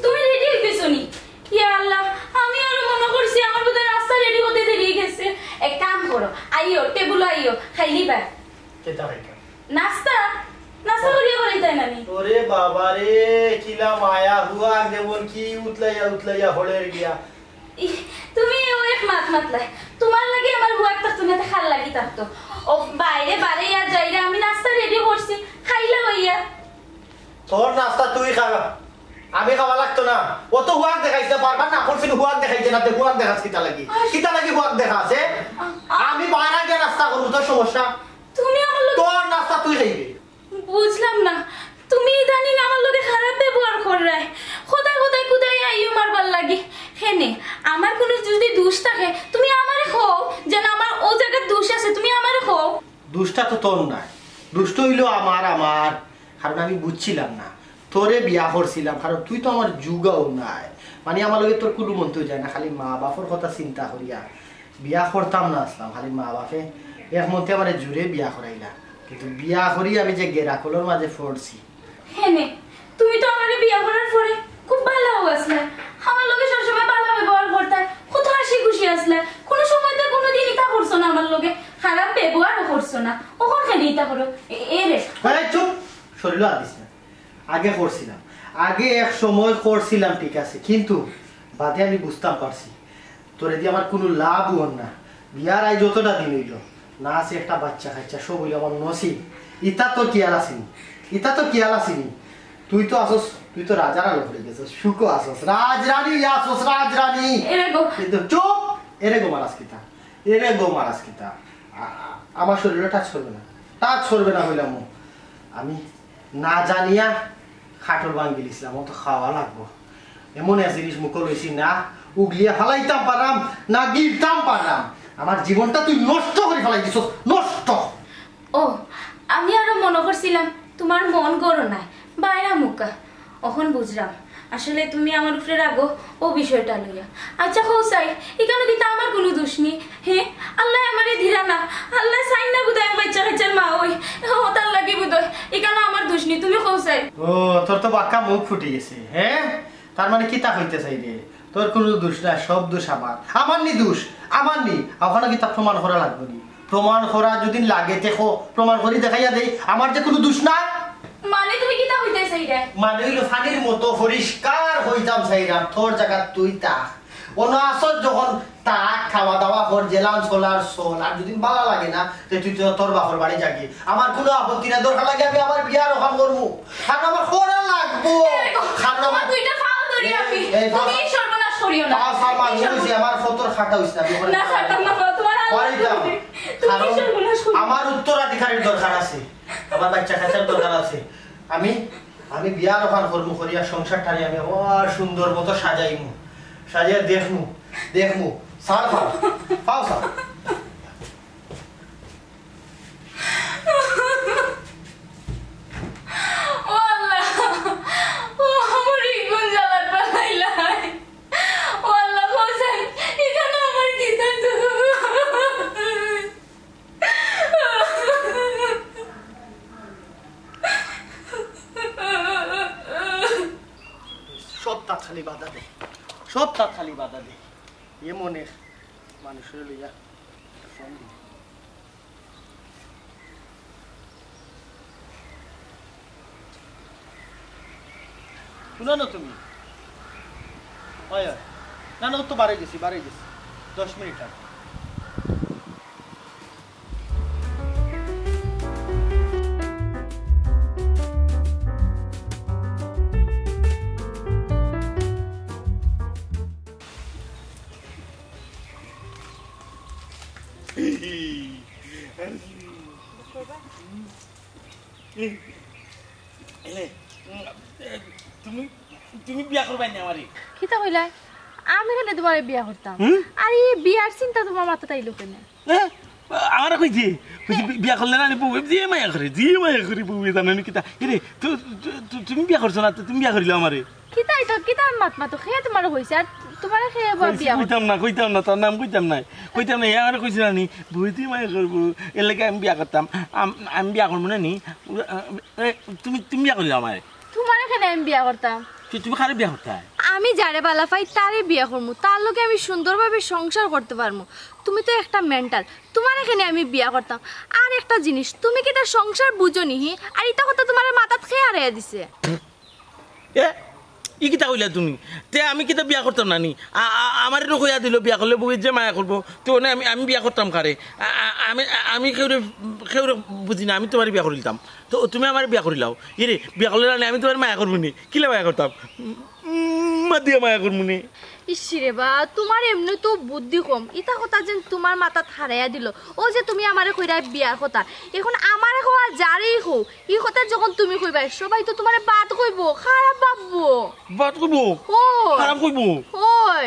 তুমি রেডি হয়ে গেছো নি? ইয়া আল্লাহ, আমি আর মনে করছি আমার বোধহয় রাস্তা রেডি হতে দেরি গেছে। এক কাম করো, আইও টেবুল আইও, খাইলি বা কেতা খাইতা নাস্তা নাস্তা করিয়া বলাইতাই নানি। ওরে বাবা রে, কিলা মায়া হুয়া যেমন কি উতলাইয়া হলের গিয়া। তুমি ও এক মাতলাই, তোমার লাগে আমার হুয়া একটা তুমি খাল লাগি থাকতো। ও বাইরে বারে আর যাইরা আমি নাস্তা রেডি করছি, খাইলা হইয়া। তোর নাস্তা তুই খাবা, আমি খাওয়া লাগতো না। ও তো হুয়াক দেখাইতে পারবা না, এখন ফির হুয়াক দেখাইতে না, হুয়াক দেখাস কিতা লাগি হুয়াক দেখাছে। আমি বাইরে গিয়ে নাস্তা করবো, তোর সমস্যা? তুমি আমার লগে তোর নাস্তা তুই খাইবি। বুঝলাম না, তুমি ইদানিং আমার লগে খারাপ ব্যবহার করাই, খোদাই খোদাই কুদাই আইও মারবার লাগি। হেনে আমার কোনো যদি দোষ থাকে তুমি আমারে খাও, যেন আমার ও জায়গার দোষ আছে তুমি আমারে খাও। দুষ্টা তো তোর নাই, দুষ্ট হইলো আমার। কারণ আমি বুঝছিলাম না তোরে বিয়া করছিলাম, কারণ তুই তো আমার যুগাও নাই। মানে আমার লগে তোর কোনো মন্তব্য যায় না, খালি মা বাপর কথা চিন্তা করিয়া বিয়া করতাম না আসলাম। খালি মা বাপে এক মধ্যে আমার জুড়ে বিয়া করাইলা, কিন্তু বিয়া করি আমি যে গেরাকলের মাঝে পড়ছি। হেনে তুমি তো আমারে বিয়া করার পরে খুব ভালো আসলে, আমার লগে সবসময় ভালো ব্যবহার করতে, কত হাসি খুশি আসলে, কোনো সময় তো কোনোদিন ইটা করছো না আমার লগে, খারাপ ব্যবহারও করছো না। ওখান খেলে ইটা করো এ রে। চুপ, শরীর আদিস না। আগে করছিলাম, আগে এক সময় করছিলাম ঠিক আছে, কিন্তু বাদে আমি বুঝতাম পারছি তোরে দিয়ে আমার কোনো লাভ হন না। বিয়ার আয় যতটা দিন হইল না আছে একটা বাচ্চা খাইছা, সব হইল আমার নসিব। ইতা তো কিয়াল আসিনি, তুই তো আসস, তুই তো রাজার আলো হয়ে গেছিস, সুখ আসস, রাজরানী আসস, রাজরানী। কিন্তু চুপ, এরে গো মারাস কিতা, আমার শরীরে টাচ করবে না হইলাম। আমি না জানিয়া খাটর ভাঙ্গি দিছিলাম, তো খাওয়া লাগবো। এমন এক জিনিস মুখ লইছি না উগলিয়া ফালাইতাম পারাম না গিরতাম পারাম। আমার জীবনটা তুই নষ্ট করে ফেলাই দিছ, নষ্ট। ও আমি আরো মনে করছিলাম তোমার মন করো নাই বাইরা মুখা, এখন বুঝলাম আসলে তুমি আমার উপরে রাগো ও বিষয়টা লইয়া। আচ্ছা খোসাই এখানে কিন্তু আমার কোনো দোষ নেই। হ্যাঁ আল্লাহ আমারে ধীরা না, আল্লাহ চাই না বুধায় বাচ্চা কাচ্চার মা ওই তার লাগে বুধয়, এখানে আমার দোষ নেই। তুমি খোসাই ও তোর তো বাক্কা মুখ ফুটে গেছে। হ্যাঁ তার মানে কি তা হইতে চাই রে? তোর কোনো দোষ না, সব দোষ আমার নি দোষ, আমার নি। ওখানে কি তা প্রমাণ করা লাগবে নি? প্রমাণ করা যদি লাগে দেখো, প্রমাণ করি দেখাইয়া দেই আমার যে কোনো দোষ নাই। মানে তুমি কি তা হইতে চাই রে? মানে হইলো ফানির মতো পরিষ্কার হইতাম চাইরাম, তোর জায়গা তুই তা অন্য আসর যখন তাক খাওয়া দাওয়া কর, জেলান সোলার সোল। আর যদি ভালো লাগে না তুই তো তোর বাপর বাড়ি যাবি, আমার কোনো আপত্তি না। দরকার লাগে আমি আমার বিয়ার ওখান করবো, কারণ আমার করা লাগবো। কারণ আমার দুইটা ফাল ধরি আমি, তুমি সর্বনাশ করিও না। আমার ফতর খাটা হইছে না ছাড়তাম না তোমার কারণ আমার উত্তরাধিকারের দরকার আছে, আমার বাচ্চা কাচ্চার দরকার আছে। আমি বিয়ার ওখান কর্ম করিয়া সংসারটারে আমি আবার সুন্দর মতো সাজাইয়া দেখমু সার পাও সার। সব তার খালি বাধা দে এমনে মানুষের লইয়া শুনো না তুমি? না ও তো বাড়ে গেছি 10 মিনিট আগে। তুমি বিয়া করবাই না আমারে? কিতা কইলা? আমি হলে তোমার বিয়া করতাম। আর এই বিয়ার চিন্তা তোমার মাথাতে আইলো কেন? আমার কইছি বিয়া করলে না বউ যে মায়া করে বউ জানেন কিতা রে? তুমি বিয়া করছো না, তুমি বিয়া করিলে আমারে? কিতা এটা কিতা মাত খেয়ে তোমার হইছে, আর তোমার খেয়ে বিয়া কইতাম না তোর নাম কইতাম না আমার কইছিল নি বউতি মায়া করবো, এর লাগে আমি বিয়া করতাম। আমি বিয়া করবো না নি? তুমি বিয়া করিলে আমারে? তোমার এখানে আমি বিয়া করতাম তুমি খারে বিয়া করতে আমি যারে বালা পাই তারে বিয়া করবো তার লগে আমি সুন্দরভাবে সংসার করতে পারবো তুমি তো একটা মেন্টাল তোমার এখানে আমি বিয়া করতাম আর একটা জিনিস তুমি কি তার সংসার বুঝো নি আর এটা কথা তোমার মাথাত খেয়ে হারিয়ে দিছে এ ই কিতা কইলা তুমি তে আমি কিতা বিয়া করতাম না নি আমার কইয়া দিল বিয়া করলে বউয়ের যে মায়া করবো তো আমি বিয়া করতাম কারে আমি কেউরে বুঝি না আমি তোমার বিয়া করে দিতাম তো তুমি আমার বিয়া করিলাও ইরে বিয়া করলে না আমি তোমার মায়া করবো নি কিলা মায়া করতাম মা দিয়ে মায়া করবো নি ইসিরে বা তোমার এমনি তো বুদ্ধি কম ইটা কথা যেন তোমার মাথাত হারাইয়া দিল ও যে তুমি আমারে কইরা বিয়ার কথা এখন আমারে কওয়া যারেই হো ই কথা যখন তুমি কইবা সবাই তো তোমারে বাদ কইবো খারাপ ভাববো বাদ কইবো খারাপ কইবো ওই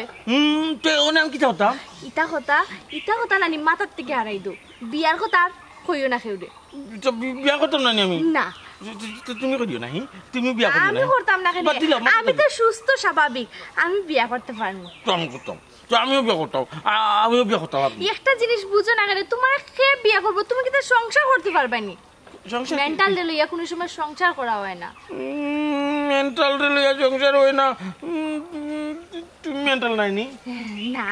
তো ওনে আমি কিতা করতাম ইটা কথা নানি মাথার থেকে হারাই দো বিয়ার কথা কইও না কেউ দে বিয়া করতাম না আমি না তুমি করিও না তুমি বিয়া করিও আমি করতাম না কেন আমি তো সুস্থ স্বাভাবিক আমি বিয়া করতে পারবো তো আমি করতাম তো আমিও বিয়া করতাম একটা জিনিস বুঝো না কেন তোমার কে বিয়া করবো তুমি কি তো সংসার করতে পারবে নি মেন্টাল রে লইয়া কোনো সময় সংসার করা হয় না মেন্টাল রে লইয়া সংসার হয় না তুমি মেন্টাল নাই নি না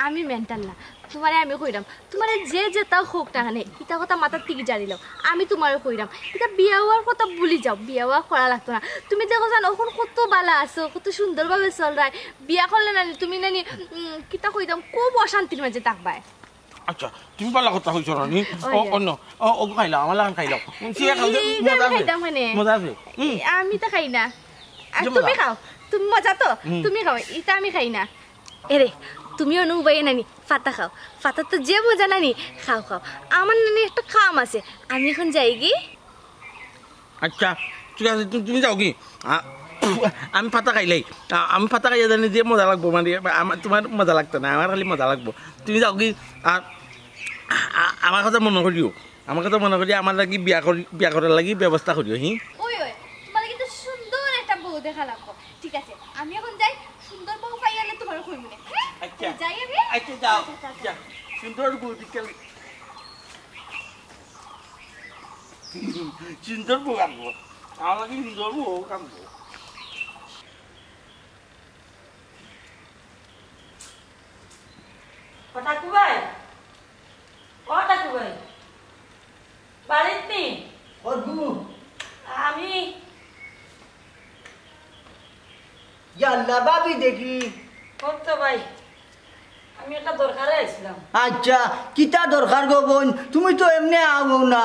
আমি মেন্টাল না তোমারে আমি কইরাম তোমারে যে যে তাও হোক না কেন ইটা কথা মাথার থেকে জানিলাম আমি তোমারে কইরাম এটা বিয়া হওয়ার কথা ভুলি যাও বিয়া হওয়া করা লাগতো না তুমি দেখো জানো এখন কত বালা আছো কত সুন্দরভাবে চল রায় বিয়া করলে না তুমি নানি কিতা কইতাম খুব অশান্তির মাঝে থাকবাই আচ্ছা তুমি পালা কথা কইছো না নি অন্য ও খাইলা আমার লাগান খাইলা সিয়া খাও মজা আছে আমি তো খাই না আর তুমি খাও তুমি মজা তো তুমি খাও এটা আমি খাই না এরে তুমি অনুবাই নানি ফাতা খাও ফাতা তো যে মজা নানি খাও আমার নানি একটা কাম আছে আমি এখন যাই কি আচ্ছা ঠিক আছে তুমি যাও কি আমি ফাতা খাইলাই আমি ফাতা খাইয়া জানি যে মজা লাগবো মানে তোমার মজা লাগতো না আমার খালি মজা লাগবো তুমি যাও কি আর আমার কথা মনে করিও আমার লাগি বিয়া করার লাগি ব্যবস্থা করিও ওই তোমার কিন্তু সুন্দর একটা বউ দেখা লাগবো ঠিক আছে আমি এখন যাই সুন্দর বউ পাইলে তোমার কইব না আচ্ছা যাই আমি আচ্ছা যাও যা সুন্দর বউ বিকেল সুন্দর বউ আনবো আমাকে সুন্দর বউ আনবো ঠাকুর ভাই ও ঠাকুর ভাই বাড়িতে নেই আমি আল্লাহ ভাবি দেখি করতো ভাই আমি একটা দরকারে আসলাম আচ্ছা কিতা দরকার গো বোন তুমি তো এমনি আও না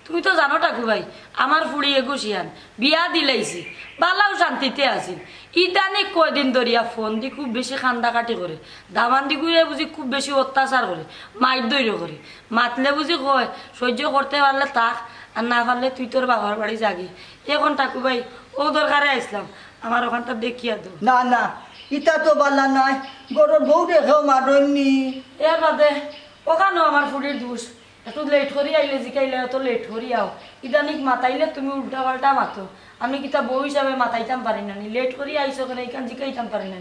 তুমি তো জানো ঠাকুর ভাই আমার ফুড়ি একুশিয়ান বিয়া দিলাইছি বালাও শান্তিতে আছিল ইদানে কয়দিন ধরিয়া ফোন দি খুব বেশি কান্দাকাটি করে দামান দি ঘুরে বুঝি খুব বেশি অত্যাচার করে মাইর দৈর্য করে মাতলে বুঝি কয় সহ্য করতে পারলে তাক আর না পারলে তুই তোর বাবার বাড়ি যাগি এখন ঠাকুর ভাই ও দরকারে আসলাম আমার ওখানটা দেখিয়া দো না না ইটা তো বালা নাই গরর বউ দেখেও মারনি এর বাদে ওখানেও আমার ফুড়ির দোষ একটু লেট করি আইলে জিকাইলে এত লেট করি আও ইদানিক মাতাইলে তুমি উল্টা পাল্টা মাতো আমি কিতা বউ হিসাবে মাতাইতাম পারি না লেট করি আইসো কেন এখান জিকাইতাম পারি না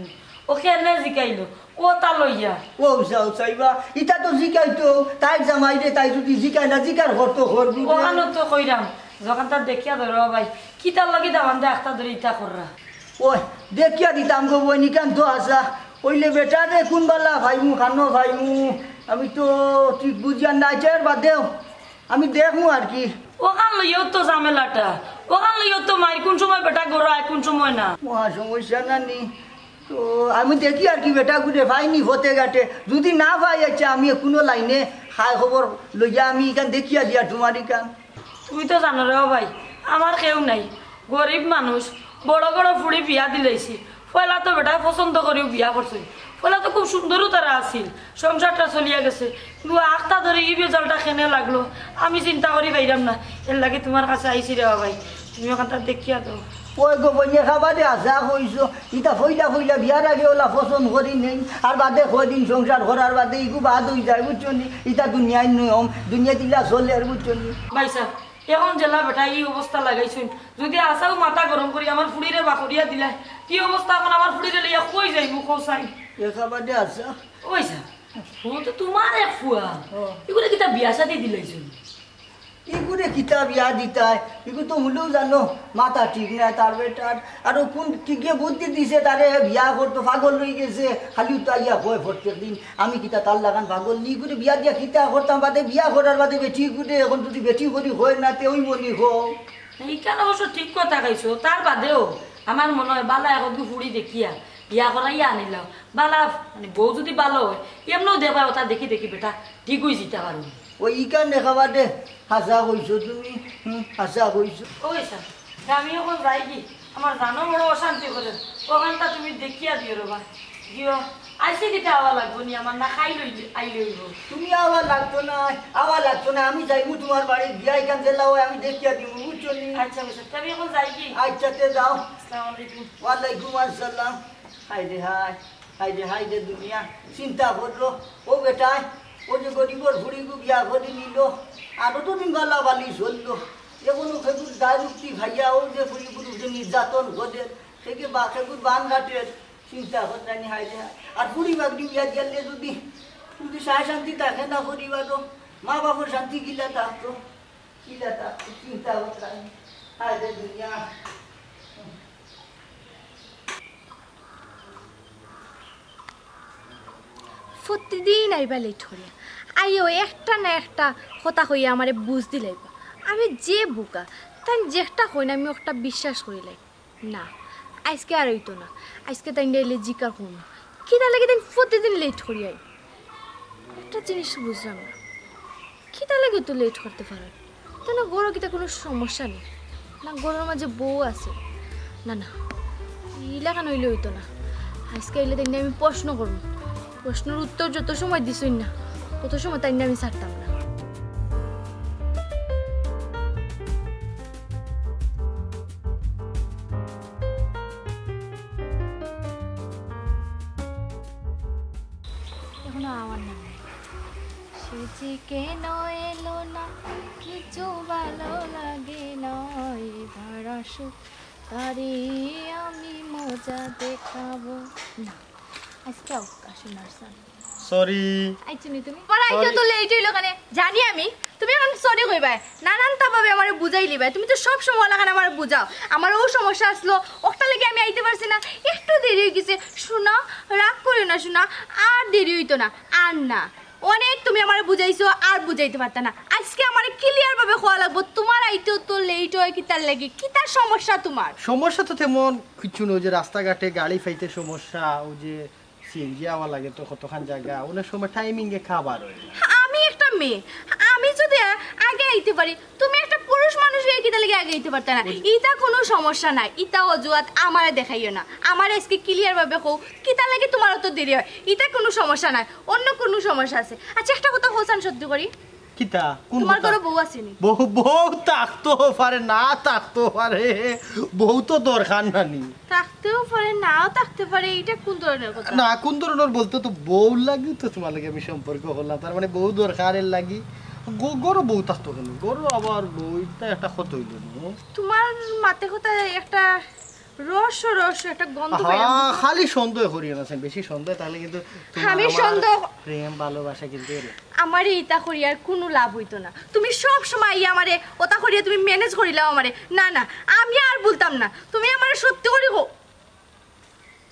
ওকে এনে জিকাইলো ও তা লইয়া ও যাও চাইবা ইটা তো জিকাইতো তাই জামাই রে তাই যদি জিকাই না জিকার ঘর তো করবি ওখানে তো কইরাম যখন তার দেখিয়া ধরো ভাই কিতার লাগি দামান দে একটা ধরে ইটা কররা ওই দেখিয়া দিতাম গো বই নিকান তো আসা ওইলে বেটা রে কোন বালা ভাইমু খানো ভাইমু আমি তো ঠিক বুঝিয়া নাই চার বাদ দেও আমি দেখমু আর কি ওখান লইও তো ঝামেলাটা ওখান লইও তো মাই কোন সময় বেটা গড়ায় কোন সময় না মহা সমস্যা না নি তো আমি দেখি আর কি বেটা গুড়ে ভাইনি হতে গাটে যদি না ভাই আছে আমি কোনো লাইনে খাই খবর লইয়া আমি এখান দেখিয়া দিয়া তোমার এখান তুমি তো জানো রে ভাই আমার কেউ নাই গরিব মানুষ বড় বড় ফুড়ি বিয়া দিলাইছি পয়লা তো বেটা পছন্দ করেও বিয়া করছে পয়লা তো খুব সুন্দরও তারা আছিল সংসারটা চলিয়া গেছে কিন্তু আখটা ধরে এই বেজালটা খেনে লাগলো আমি চিন্তা করি পাইলাম না এর লাগে তোমার কাছে আইছি রে ভাই তুমি ওখানটা দেখিয়া তো ওই গো বইয়ে খাবারে আসা হইছো ইটা ফইলা বিয়ার আগে ওলা পছন্দ করি নেই আর বাদে কদিন সংসার করার বাদে ইগু বাদ হয়ে যায় বুঝছো নি ইটা দুনিয়ায় নিয়ম দুনিয়া দিলা চলে আর বুঝছো নি ভাই স্যার এখন জেলা বেটা এই অবস্থা লাগাইছুন যদি আসাও মাথা গরম করি আমার ফুড়িরে বাকরিয়া দিলা কি অবস্থা এখন আমার ফুড়িরে লইয়া কই যাইব কৌসাই এ খাবারে আসা ওই স্যার ও তো তোমার এক ফুয়া এগুলো কিতা বিয়া শাদি দিলাইছুন ইগুরে কিতা বিয়া দিতায় ইগু তো হলেও জানো মাথা ঠিক নাই তার বেটার আর কোন ঠিকই বুদ্ধি দিছে তারে বিয়া করতো পাগল হয়ে গেছে খালি তো আইয়া হয় প্রত্যেক দিন আমি কিতা তার লাগান পাগল নি করে বিয়া দিয়া কিতা করতাম বাদে বিয়া করার বাদে বেটি করে এখন যদি বেটি করি হয় না তে ওই মনি হোক এইখানে অবশ্য ঠিক কথা খাইছো তার বাদেও আমার মনে হয় বালা এখন ফুড়ি দেখিয়া বিয়া করাইয়া আনিল বালা মানে বউ যদি ভালো হয় এমনও দেবা ওটা দেখি দেখি বেটা ঠিক হয়ে যেতে পারো ওই ইকান দেখা বাদে হাসা কইছো তুমি হাসা কইছো ওই স্যার আমি এখন যাই কি আমার জানো বড় অশান্তি করে ওখানটা তুমি দেখিয়া দিও রবা দিও আইসি দিতে আওয়া লাগবো নি আমার না খাই লই আইলে হইব তুমি আবার লাগতো না আমি যাইবো তোমার বাড়ি বিয়া ইকান জেলাও আমি দেখিয়া দিব বুঝছো নি আচ্ছা বুঝছো তুমি এখন যাই কি আচ্ছাতে যাও আসসালামু আলাইকুম ওয়ালাইকুম আসসালাম হাই রে দুনিয়া চিন্তা করলো ও বেটায় ও যে গরিবর ভুড়িগু বিয়া করে নিল আরো তো দিন গালা বালি চললো এখনো খেগুর দায়ুক্তি খাইয়া ও যে ফুড়ি পুরুষে নির্যাতন করে সেকে বা খেগুর বান ঘাটের চিন্তা করতানি হাই রে আর ফুড়ি বাগড়ি বিয়া গেলে যদি সায় শান্তি থাকে না পরিবারও মা বাবার শান্তি কিলা থাকতো চিন্তা করতানি হাই রে দুনিয়া প্রতিদিন আইবা লেট করিয়া আইও একটা না একটা কথা কইয়া আমারে বুঝ দিলাইবা আমি যে বোকা তাই যেটা কই না আমি একটা বিশ্বাস করিলাই না আজকে আর হইতো না আজকে তাই এলে জিকার করুন কিনা লাগে তাই প্রতিদিন লেট করিয়াই একটা জিনিস বুঝলাম না কিতা লাগে তো লেট করতে পারে কেন গরো কিতা কোনো সমস্যা নেই না গরোর মাঝে বউ আছে না না ইলাকা নইলে হইতো না আজকে এলে তাই আমি প্রশ্ন করব প্রশ্নের উত্তর যত সময় দিছই না তত সময় তাই আমি ছাড়তাম না এখনো আমার নাম সে যে কেন এলো না কিছু ভালো লাগে নয় ভাড়া সুখ তারে আমি মজা দেখাবো না আজকে অবকাশ নার্সান সরি আইছনি তুমি পড়াইছো তো লেট হইলো কানে জানি আমি তুমি এখন সরি কইবা নানানটা ভাবে আমারে বুঝাই লিবা তুমি তো সব সময় লাগান আমারে বুঝাও আমার ও সমস্যা আসলো ওটা লাগি আমি আইতে পারছি না একটু দেরি হয়ে গেছে শোনা রাগ করিও না শোনা আর দেরি হইতো না আর না অনেক তুমি আমারে বুঝাইছো আর বুঝাইতে পারতা না আজকে আমারে ক্লিয়ার ভাবে খোয়া লাগবো তোমার আইতেও তো লেট হয় কি তার লাগি কি তার সমস্যা তোমার সমস্যা তো তেমন কিছু নয় যে রাস্তাঘাটে গাড়ি ফাইতে সমস্যা ও যে সিএনজি আওয়া লাগে তো কতখান জায়গা অনেক সময় টাইমিংয়ে খাবার হয় আমি একটা মেয়ে আমি যদি আগে আইতে পারি তুমি একটা পুরুষ মানুষ হয়ে কিতা লাগে আগে আইতে পারতে না ইটা কোনো সমস্যা নাই ইটা অজুহাত আমারে দেখাইও না আমার আজকে ক্লিয়ার ভাবে কও কিতা লাগে তোমার তো দেরি হয় ইটা কোনো সমস্যা নাই অন্য কোনো সমস্যা আছে আচ্ছা একটা কথা হোসান সত্যি করি কিতা তোমার ঘরে বউ আসেনি বউ থাকতো পারে না থাকতো পারে বউ তো দরকার নানি থাকতেও পারে নাও থাকতে পারে এটা কোন ধরনের কথা না কোন ধরনের বলতে তো বউ লাগি তো তোমার লাগে আমি সম্পর্ক হলাম তার মানে বউ দরকারের লাগি গরু বউ থাকতো কেন গরু আবার বউটা একটা ক্ষত হইল তোমার মাতে কথা একটা রস একটা গন্ধ পাইলাম খালি সন্দেহ করিও না বেশি সন্দেহ তাহলে কিন্তু আমি সন্দেহ প্রেম ভালোবাসা কিন্তু আমারে ইতা করি আর কোনো লাভ হইতো না তুমি সব সময় আমারে ওটা করিয়া তুমি ম্যানেজ করিলাও আমারে না না আমি আর বলতাম না তুমি আমারে সত্যি করি গো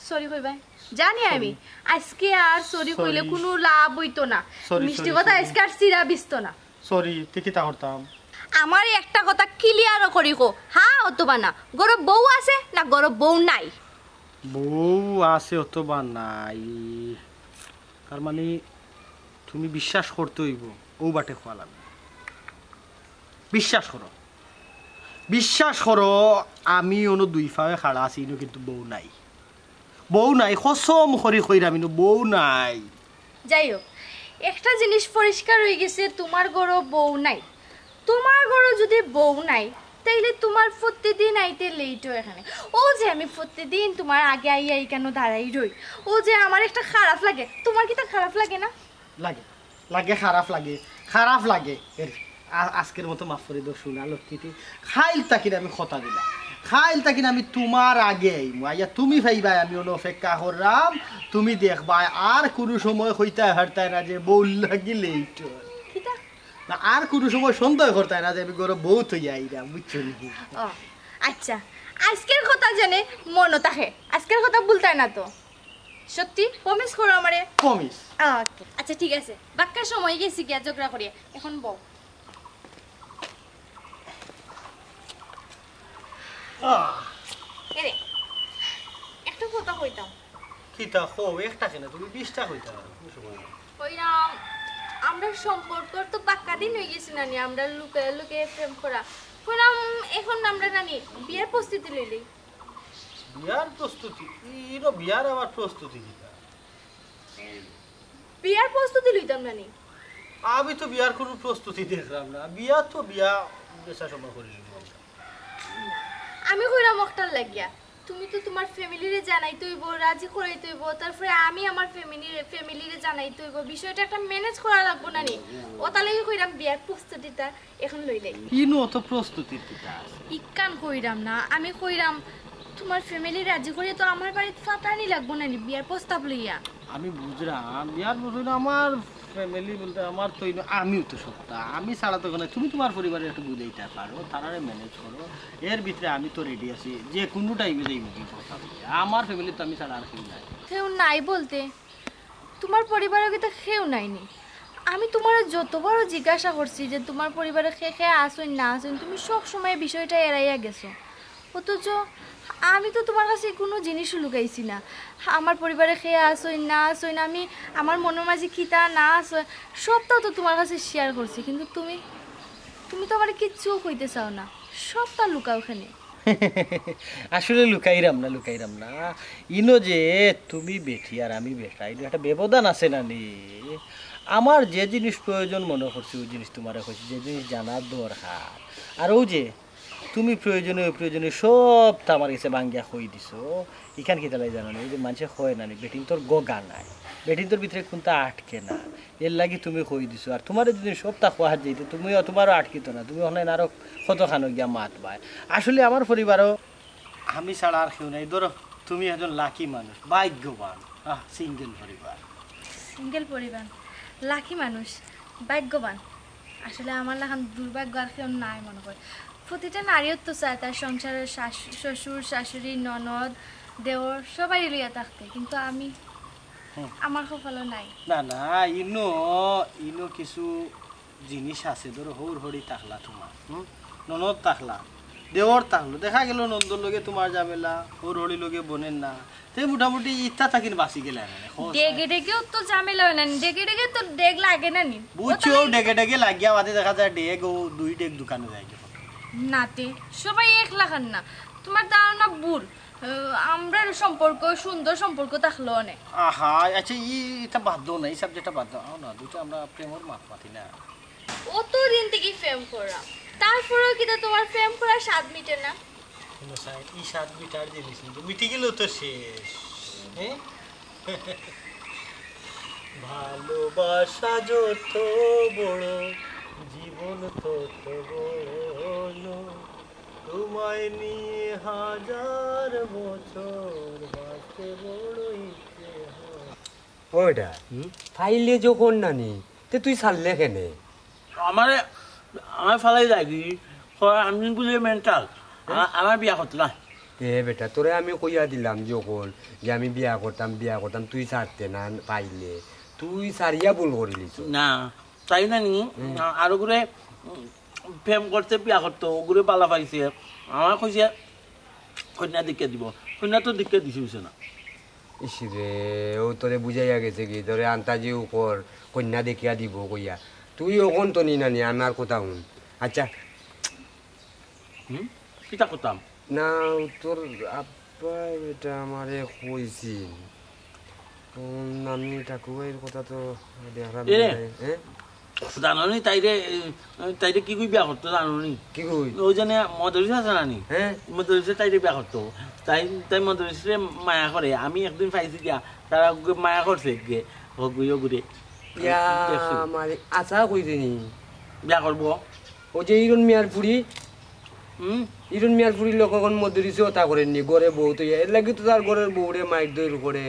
সরি কই ভাই জানি আমি আজকে আর সরি কইলে কোনো লাভ হইতো না মিষ্টি কথা আজকে আর সিরা বিস্তো না সরি তুই কি তা করতাম আমার একটা কথা ক্লিয়ার করি গো হ্যাঁ অথবা না গরব বউ আছে না গরব বউ নাই বউ আছে অথবা নাই তার মানে তুমি বিশ্বাস করতে হইব ও বাটে খোয়া লাগবে বিশ্বাস করো আমি অন্য দুই ফাবে খাড়া আছি কিন্তু বউ নাই কসম করি কইরাম বউ নাই যাই হোক একটা জিনিস পরিষ্কার হয়ে গেছে তোমার গরব বউ নাই তোমার ঘরে যদি বউ নাই তাইলে তোমার প্রতিদিন আইতে লেট হয় এখানে ও যে আমি প্রতিদিন তোমার আগে আই কেন দাঁড়াই রই ও যে আমার একটা খারাপ লাগে তোমার কি তা খারাপ লাগে না লাগে খারাপ লাগে আজকের মতো মাফ করে দাও শোনা লক্ষ্মীটি খাইল তাকিন আমি কথা দিলাম খাইল তাকিন আমি তোমার আগে আইমু আইয়া তুমি ভাইবা আমি অন্য অপেক্ষা করলাম তুমি দেখবা আর কোনো সময় হইতে হারতায় না যে বউ লাগি লেট না আর কোনো সময় সন্দেহ করতাই না যে আমি গরম বউ তো যাইরাম বুঝছো নাকি ও আচ্ছা আজকের কথা জানে মনে থাকে আজকের কথা বলতে না তো সত্যি প্রমিস করো আমারে প্রমিস ওকে আচ্ছা ঠিক আছে বাক্কার সময় গেছি গিয়া ঝগড়া করিয়া এখন বউ এরে একটা কথা কইতাম কিতা হো একটা কেন তুমি 20টা কইতা কইরাম আমরা সম্পর্ক তো পাক্কা দিন হয়ে গেছি নানি আমরা লুকে লুকে প্রেম করা কইরাম এখন আমরা নানি বিয়ের প্রস্তুতি লইলি বিয়ার প্রস্তুতি ইনো বিয়ার আবার প্রস্তুতি কিতা বিয়ার প্রস্তুতি লইতাম নানি আমি তো বিয়ার কোনো প্রস্তুতি দেখলাম না বিয়া তো বিয়া বেশা সময় করে নিব আমি কইরাম ওটার লাগিয়া তুমি তো তোমার ফ্যামিলিরে জানাইতেইব রাজি করাইতেইব তারপরে আমি আমার ফ্যামিলিরে জানাইতেইব বিষয়টা একটা ম্যানেজ করা লাগবো নানি ওটা লাগি কইরাম বিয়ার প্রস্তুতিটা এখন লইলাই ইনো অত প্রস্তুতির কিতা ইকান কইরাম না আমি কইরাম তোমার ফ্যামিলি রাজি করিয়ে তো আমার বাড়িতে ফাটানি লাগবো নানি বিয়ার প্রস্তাব লইয়া আমি বুঝলাম বিয়ার বলতে আমার ফ্যামিলি বলতে আমার তো আমিও তো সত্তা আমি ছাড়া তো তুমি তোমার পরিবারের একটু বুঝাইতে পারো তারারে ম্যানেজ করো এর ভিতরে আমি তো রেডি আছি যে কোনো টাইমে যাই মুখে কথা আমার ফ্যামিলি তো আমি ছাড়া আর কেউ নাই কেউ নাই বলতে তোমার পরিবারে কিন্তু কেউ নাইনি আমি তোমার যতবার জিজ্ঞাসা করছি যে তোমার পরিবারে খেয়ে আসুন না আসুন তুমি সব সময় বিষয়টা এড়াইয়া গেছো অথচ আমি তো তোমার কাছে কোনো জিনিসও লুকাইছি না আমার পরিবারে খেয়ে আসুন না আসুন আমি আমার মনের মাঝে খিতা না আসুন সবটাও তো তোমার কাছে শেয়ার করছি কিন্তু তুমি তো আমার কিচ্ছুও কইতে চাও না সবটা লুকাও ওখানে আসলে লুকাইরাম না ইনো যে তুমি বেঠি আর আমি বেঠা এটা একটা ব্যবধান আছে না নি আমার যে জিনিস প্রয়োজন মনে করছি ওই জিনিস তোমার কইছি যে জিনিস জানার দরকার আর ও যে তুমি প্রয়োজনে সব তো আমার কাছে বাঙ্গিয়া কই দিছো এখান কি তালাই জানো না এই যে মানুষে হয় না বেটিন তোর গগা নাই বেটিন তোর ভিতরে কোনটা আটকে না এর লাগি তুমি কই দিছো আর তোমার যদি সবটা খোয়া যাইতে তুমিও তোমারও আটকিত না তুমি অনলাইন আরো কতখানো গিয়া মাত পায় আসলে আমার পরিবারও আমি ছাড়া আর কেউ নাই ধরো তুমি একজন লাকি মানুষ ভাগ্যবান সিঙ্গেল পরিবার লাকি মানুষ ভাগ্যবান আসলে আমার লাখান দুর্ভাগ্য আর কেউ নাই মনে করে প্রতিটা নারীও তো চায় তার সংসারের শ্বশুর শাশুড়ি ননদ দেওর সবাই লইয়া থাকতে কিন্তু আমি আমার কপালও নাই না ইনো কিছু জিনিস আছে ধরো হৌর হরি থাকলা তোমার ননদ থাকলা দেওর থাকলো দেখা গেল নন্দর লগে তোমার ঝামেলা হৌর হরি লগে বনেন না তে মোটামুটি ইচ্ছা থাকিন বাঁচি গেলে ডেগে ডেগেও তো ঝামেলা হয় না ডেগে ডেগে তো ডেগ লাগে না নি বুঝছো ডেগে লাগিয়া বাদে দেখা যায় ডেগ ও 2 ডেগ দোকানে যায় নাতে সবাই এক লাখান না তোমার ধারণা ভুল আমরা সম্পর্ক সুন্দর সম্পর্ক থাকলো অনেক আহা আচ্ছা এটা বাদ দাও না এই সাবজেক্টটা বাদ দাও না দুটো আমরা প্রেমর মাতি না অত দিন থেকে প্রেম করা তারপরেও কি তোমার প্রেম করা স্বাদ মিটে না এই স্বাদ মিটার জিনিস কিন্তু মিটে গেলেও তো শেষ ভালোবাসা যত বড় জীবন তত বড় তোমায় নিয়ে হাজার বছর বাঁচতে বড় ইচ্ছে ওইটা ফাইলে যখন নানি তে তুই ছাড়লে কেনে আমার ফালাই যাবি আমি বুঝে মেন্টাল আমার বিয়া করতো না এ বেটা তোরে আমি কইয়া দিলাম যখন যে আমি বিয়া করতাম তুই ছাড়তে না পাইলে তুই ছাড়িয়া ভুল করলি না তাই না নি আরো করে প্রেম করতে বিয়া করতো ওগুলো পালা পাইছে আমার কইছে কন্যা দিকে দিব কন্যা তো দিকে দিছে না ইসরে ও তোরে বুঝাইয়া গেছে কি তোরে আন্তাজি উপর কন্যা দেখিয়া দিব কইয়া তুই ওখন তো নি নানি আমার কথা শুন আচ্ছা কিতা করতাম না তোর আব্বা এটা আমারে কইছিল নানি ঠাকুরের কথা তো জানি তাইরে কি বিয়া করতো জানি কি কই ওই জন্য মদরিস আছে নানি হ্যাঁ মদরিসে তাইরে বিয়া করতো তাই মদরিসে মায়া করে আমি একদিন পাইছি গিয়া তারা মায়া করছে গে ঘুরে আমার আশা কইছিনি বিয়া করবো ও যে ইরন মিয়ার পুরি ইরন মিয়ার পুরীর লোক এখন মদরিসে ওটা করেননি গড়ে বউ তো এর লাগি তো তার ঘরের বউরে মাইক দইর করে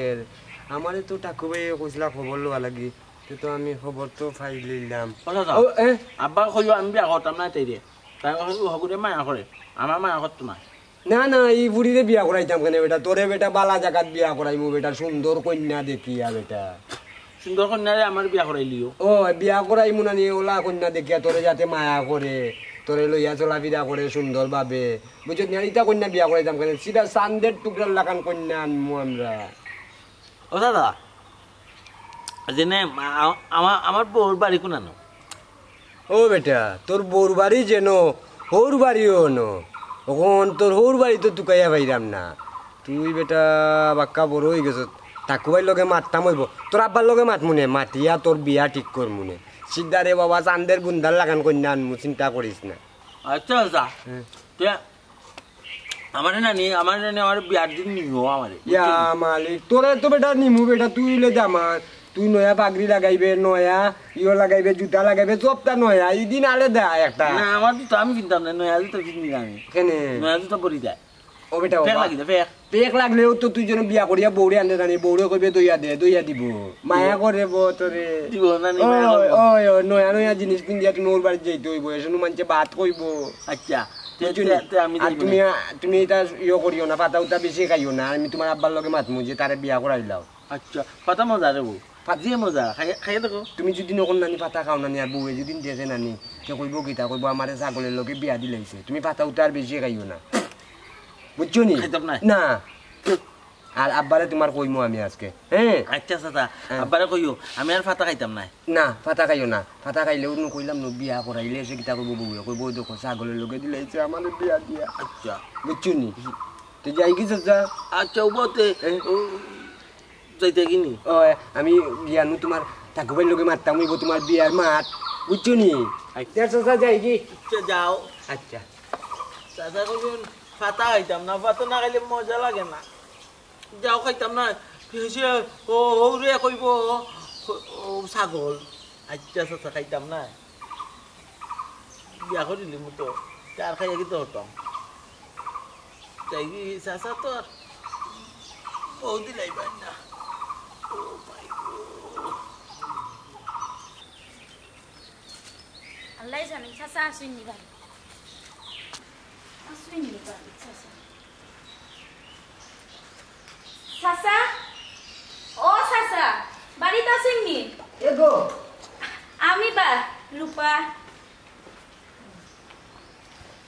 আমারে তো ঠাকুর ভাই কইছিলা খবর লওয়া লাগি তো আমি খবর তো পাই লইলাম কথা ও এ আব্বা কইও আমি বিয়া করতাম না তাই রে তাই হগুরে মায়া করে আমার মায়া করতো না না না এই বুড়িরে বিয়া করাইতাম কেন বেটা তোরে বেটা বালা জায়গাত বিয়া করাইমু বেটা সুন্দর কন্যা দেখিয়া বেটা সুন্দর কন্যারে আমার বিয়া করাইলিও ও বিয়া করাইমু না নিয়ে ওলা কন্যা দেখিয়া তোরে যাতে মায়া করে তোরে লইয়া চলাফিরা করে সুন্দর ভাবে বুঝছো না ইটা কন্যা বিয়া করাইতাম কেন সিধা চান্দের টুকরার লাগান কন্যা আনমু আমরা ও দাদা যেনে আমার বউর বাড়ি কোনানো ও বেটা তোর বউর বাড়ি যেন হৌর বাড়িও ন ওখন তোর হৌর বাড়ি তো তুকাইয়া পাইরাম না তুই বেটা বাক্কা বড় হয়ে গেছ ঠাকুবাইর লগে মাততাম হইব তোর আব্বার লগে মাত মনে মাতিয়া তোর বিয়া ঠিক কর মনে সিদ্ধা রে বাবা চান্দের বুন্দার লাগান কন্যা আনমু চিন্তা করিস না আচ্ছা আচ্ছা আমার নানি আমার বিয়ার দিন নিও আমার ইয়া মালিক তোরে তো বেটা নিমু বেটা তুই লে জামান তুই নয়া পাগড়ি লাগাইবে নয়া ইও লাগাইবে জুতা লাগাইবে সবটা নয়া ইদিন আলে দেয় একটা না আমার তো আমি কিনতাম না নয়া জুতো কিনি আমি কেনে নয়া জুতো পরি যায় ও বেটা ফেক লাগি ফেক পেক লাগলেও তো তুই যেন বিয়া করিয়া বৌরে আনতে জানি বৌরে কইবে দইয়া দিব মায়া করে তোরে দিব না নি ওই নয়া নয়া জিনিস পিন্দিয়া তুমি ওর বাড়ি যাইতে হইব এসে মানুষে ভাত কইব আচ্ছা আমি তুমি এটা ইয়ে করিও না পাতা উতা বেশি খাইও না আমি তোমার আব্বার লগে মাতমু যে তারে বিয়া করাইলাও আচ্ছা পাতা মজা রে বউ যে মজা খাইয়ে দেখো তুমি যদি নকল নানি পাতা খাও নানি আর বউয়ে যদি দেখে নানি কে কইব গীতা কইব আমার ছাগলের লগে বিয়া দিলাইছে তুমি পাতা উতা আর বেশি খাইও না বুঝছো নি না আর আব্বারে তোমার কইমু আমি আজকে হ্যাঁ আচ্ছা আচ্ছা আব্বারে কইও আমি আর ফাতা খাইতাম না না ফাতা খাইও না ফাতা খাইলেও নো কইলাম নো বিয়া করাইলে এসে কিতা কইব বউয়ে কইব দেখো ছাগলের লগে দিলাইছে আমার বিয়া দিয়া আচ্ছা বুঝছো নি তো যাই কি চাচা আচ্ছা উবতে যাইতে কিনি ও আমি বিয়ানু তোমার ঠাকুরের লগে মারতাম হইব তোমার বিয়ার মাত বুঝছো নি আচ্ছা চাচা যাই কি যাও আচ্ছা চাচা কইবেন ফাতা খাইতাম না ফাতা না খাইলে মজা লাগে না যাও খাইতাম না ও হৌরে কইব ছাগল আচ্ছা চাচা খাইতাম না বিয়া করিলি মতো চার খাইয়া কিন্তু হতাম তাই কি চাচা তো আর বউ দিলাই পাই না আল্লাহ জানেন চাচা আসুননি ভাই আসুননি ভাই চাচা চাচা ও চাচা বাড়িতে আসুননি এগো আমি বা রূপা